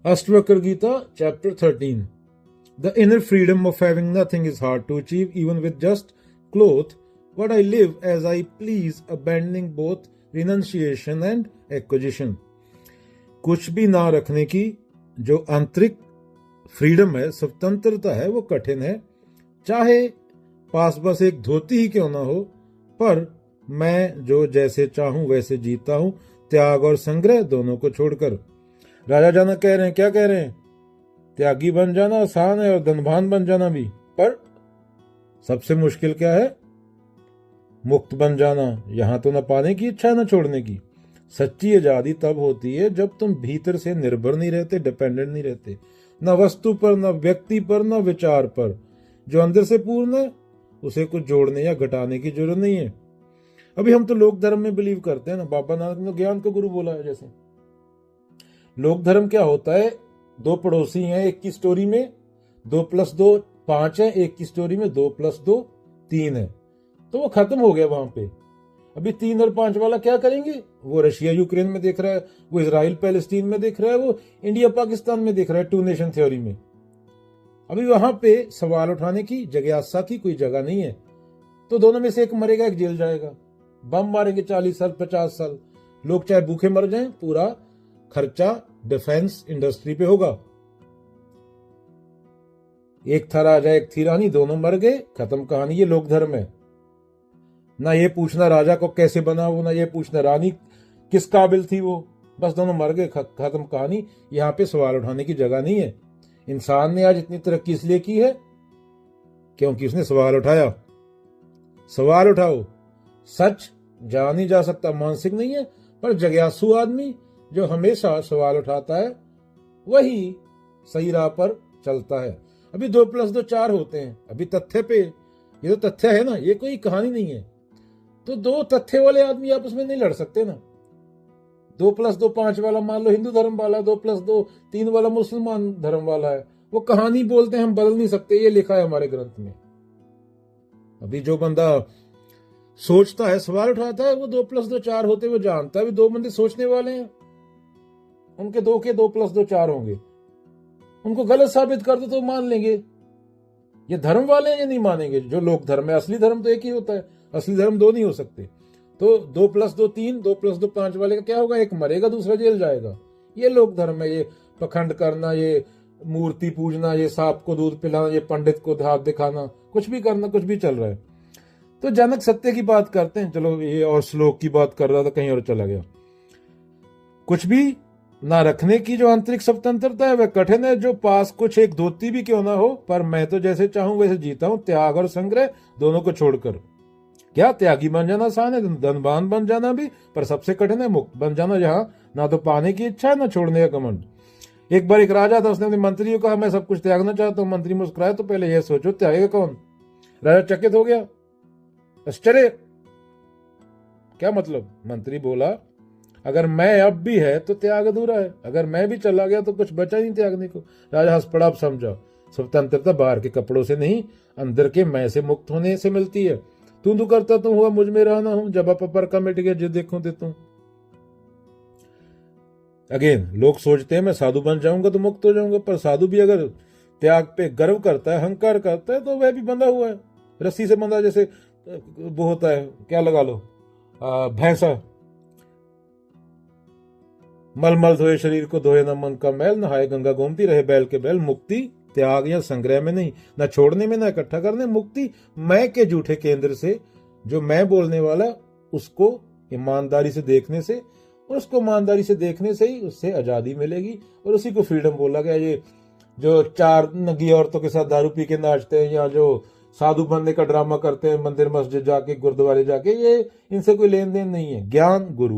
Ashwakar Gita, chapter 13. The inner freedom of having nothing is hard to achieve even with just cloth, but I live as I please, abandoning both renunciation and acquisition. कुछ भी ना रखने की जो आंतरिक freedom है, स्वतंत्रता है, वो कठिन है। चाहे पास बस एक धोती ही क्यों ना हो, पर मैं जो जैसे चाहूं वैसे जीता हूं, त्याग और संग्रह दोनों को छोड़कर। राजा जाना कह रहे हैं, क्या कह रहे हैं? त्यागी बन जाना आसान है और धनवान बन जाना भी, पर सबसे मुश्किल क्या है? मुक्त बन जाना। यहां तो न पाने की इच्छा न छोड़ने की। सच्ची आजादी तब होती है जब तुम भीतर से निर्भर नहीं रहते, डिपेंडेंट नहीं रहते, न वस्तु पर, न व्यक्ति पर, न विचार पर। जो अंदर से पूर्ण है उसे कुछ जोड़ने या घटाने की जरूरत नहीं है। अभी हम तो लोक धर्म में बिलीव करते हैं ना। बाबा नानक ने ज्ञान का गुरु बोला है। जैसे लोक धर्म क्या होता है? दो पड़ोसी हैं, एक की स्टोरी में 2+2 5 है, एक की स्टोरी में 2+2 3 है, तो वो खत्म हो गया वहां पे। अभी 3 और 5 वाला क्या करेंगे? वो रशिया यूक्रेन में देख रहा है, वो इजराइल पैलेस्टीन में देख रहा है, वो इंडिया पाकिस्तान में देख रहा है, 2 नेशन थ्योरी में। अभी वहां पे सवाल उठाने की, जिज्ञासा की कोई जगह नहीं है। तो दोनों में से एक मरेगा, एक जेल जाएगा। बम मारेंगे 40 साल 50 साल, लोग चाहे भूखे मर जाएं, पूरा खर्चा डिफेंस इंडस्ट्री पे होगा। एक था राजा एक थी रानी, दोनों मर गए, खत्म कहानी। ये लोक धर्म है। ना ये पूछना राजा को कैसे बना वो, ना ये पूछना रानी किस काबिल थी वो, बस दोनों मर गए, खत्म कहानी। यहाँ पे सवाल उठाने की जगह नहीं है। इंसान ने आज इतनी तरक्की इसलिए की है क्योंकि उसने सवाल उठाया। सवाल उठाओ। सच जान ही जा सकता, मानसिक नहीं है, पर जिज्ञासु आदमी जो हमेशा सवाल उठाता है वही सही राह पर चलता है। अभी 2+2 4 होते हैं। अभी तथ्य पे, ये तो तथ्य है ना, ये कोई कहानी नहीं है। तो 2 तथ्य वाले आदमी आपस में नहीं लड़ सकते ना। 2+2 5 वाला मान लो हिंदू धर्म वाला, 2+2 3 वाला मुसलमान धर्म वाला है। वो कहानी बोलते हैं, हम बदल नहीं सकते, ये लिखा है हमारे ग्रंथ में। अभी जो बंदा सोचता है, सवाल उठाता है, वो 2+2 4 होते हुए जानता है। अभी 2 बंदे सोचने वाले हैं, उनके 2 के 2+2 4 होंगे। उनको गलत साबित कर दो तो मान लेंगे। ये धर्म वाले हैं, ये नहीं मानेंगे। जो लोक धर्म है, असली धर्म तो एक ही होता है, असली धर्म 2 नहीं हो सकते। तो 2+2 3, 2+2 5 वाले का क्या होगा? एक मरेगा, दूसरा जेल जाएगा। ये लोक धर्म है। ये पखंड करना, ये मूर्ति पूजना, ये सांप को दूध पिलाना, ये पंडित को हाथ दिखाना, कुछ भी करना, कुछ भी चल रहा है। तो जनक सत्य की बात करते हैं। चलो, ये और श्लोक की बात कर रहा था, कहीं और चला गया। कुछ भी ना रखने की जो आंतरिक स्वतंत्रता है वह कठिन है। जो पास कुछ एक धोती भी क्यों ना हो, पर मैं तो जैसे चाहूं वैसे जीता हूं, त्याग और संग्रह दोनों को छोड़कर। क्या त्यागी बन जाना आसान है, धनवान बन जाना भी, पर सबसे कठिन है मुक्त बन जाना, जहां ना तो पाने की इच्छा है ना छोड़ने का घमंड। एक बार एक राजा था, उसने अपने मंत्रियों को कहा मैं सब कुछ त्यागना चाहता हूं। मंत्री मुस्कुराए तो पहले यह सोचो त्यागेगा कौन। राजा चकित हो गया, आश्चर्य, क्या मतलब? मंत्री बोला अगर मैं अब भी है तो त्याग अधूरा है, अगर मैं भी चला गया तो कुछ बचा नहीं त्यागने को। राजा हंस पड़ा, अब समझा स्वतंत्रता बाहर के कपड़ों से नहीं, अंदर के मैं से मुक्त होने से मिलती है। तू करता तुम हुआ, मुझ में रहना हूं, जब पर का मिट गया, जो देखूं देता हूं। अगेन, लोग सोचते हैं मैं साधु बन जाऊंगा तो मुक्त हो जाऊंगा, पर साधु भी अगर त्याग पे गर्व करता है, अहंकार करता है, तो वह भी बंधा हुआ है, रस्सी से बंधा। जैसे वो होता है, क्या लगा लो, भैंसा, मल धोए शरीर को, धोए न मन का मैल, नहाए गंगा गोमती, रहे बैल के बैल। मुक्ति त्याग या संग्रह में नहीं, न छोड़ने में, न इकट्ठा करने। मुक्ति मैं के झूठे केंद्र से, जो मैं बोलने वाला उसको ईमानदारी से देखने से, और उसको ईमानदारी से देखने से ही उससे आजादी मिलेगी, और उसी को फ्रीडम बोला गया। ये जो 4 नंगी औरतों के साथ दारू पी के नाचते हैं, या जो साधु बनने का ड्रामा करते हैं मंदिर मस्जिद जाके, गुरुद्वारे जाके, ये इनसे कोई लेन देन नहीं है। ज्ञान गुरु